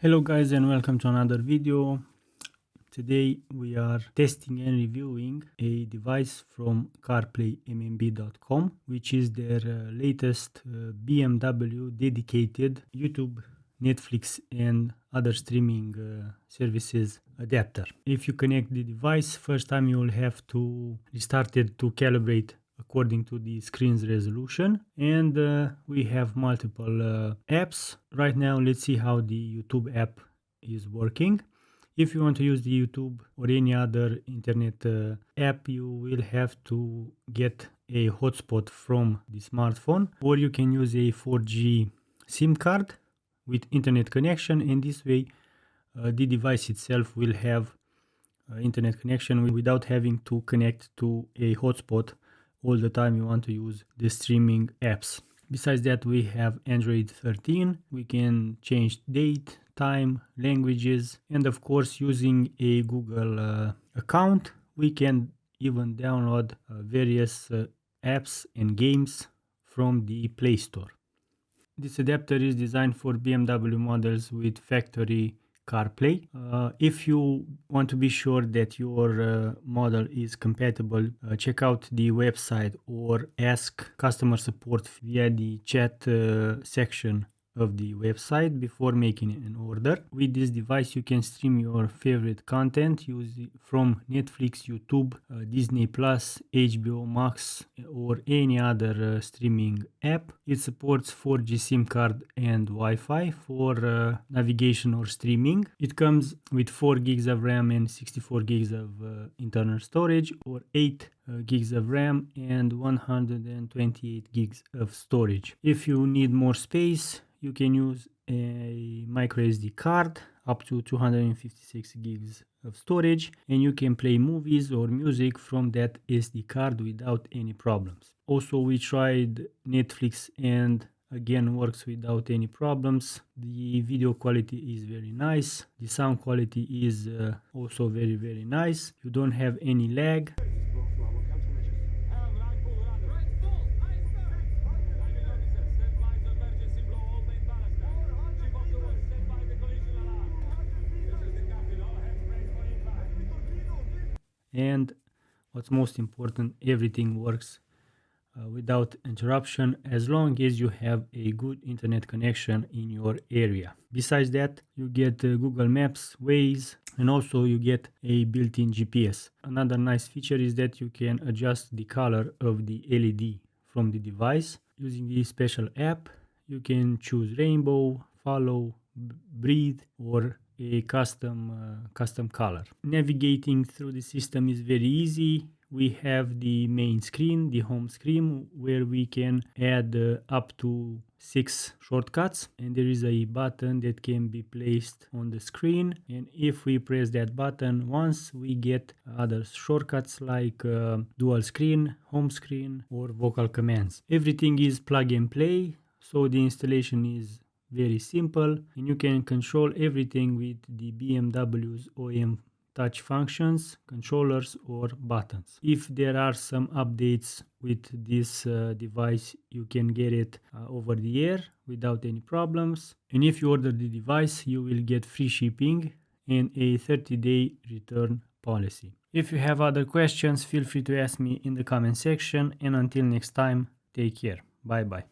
Hello guys and welcome to another video. Today we are testing and reviewing a device from CarPlay MMB.com, which is their latest BMW dedicated YouTube, Netflix and other streaming services adapter. If you connect the device, first time you will have to restart it to calibrate according to the screen's resolution, and we have multiple apps. Right now let's see how the YouTube app is working. If you want to use the YouTube or any other internet app, you will have to get a hotspot from the smartphone, or you can use a 4G SIM card with internet connection, and this way the device itself will have internet connection without having to connect to a hotspot all the time you want to use the streaming apps. Besides that, we have Android 13. We can change date, time, languages, and of course using a Google account we can even download various apps and games from the Play Store. This adapter is designed for BMW models with factory CarPlay. If you want to be sure that your model is compatible, check out the website or ask customer support via the chat section of the website before making an order. With this device you can stream your favorite content from Netflix, YouTube, Disney Plus, HBO Max or any other streaming app. It supports 4G SIM card and Wi-Fi for navigation or streaming. It comes with 4 gigs of RAM and 64 gigs of internal storage, or 8 gigs of RAM and 128 gigs of storage. If you need more space, you can use a micro SD card up to 256 gigs of storage, and you can play movies or music from that SD card without any problems. Also, we tried Netflix and again works without any problems. The video quality is very nice. The sound quality is also very nice. You don't have any lag. And what's most important, everything works without interruption as long as you have a good internet connection in your area. Besides that, you get Google Maps, Waze, and also you get a built-in GPS. Another nice feature is that you can adjust the color of the LED from the device. Using this special app, you can choose rainbow, follow, breathe, or a custom color. Navigating through the system is very easy. We have the main screen, the home screen, where we can add up to 6 shortcuts, and there is a button that can be placed on the screen, and if we press that button once, we get other shortcuts like dual screen, home screen, or vocal commands. Everything is plug and play, so the installation is very simple, and you can control everything with the BMW's OEM touch functions, controllers or buttons. If there are some updates with this device, you can get it over the air without any problems. And if you order the device, you will get free shipping and a 30-day return policy. If you have other questions, feel free to ask me in the comment section, and until next time, take care. Bye bye.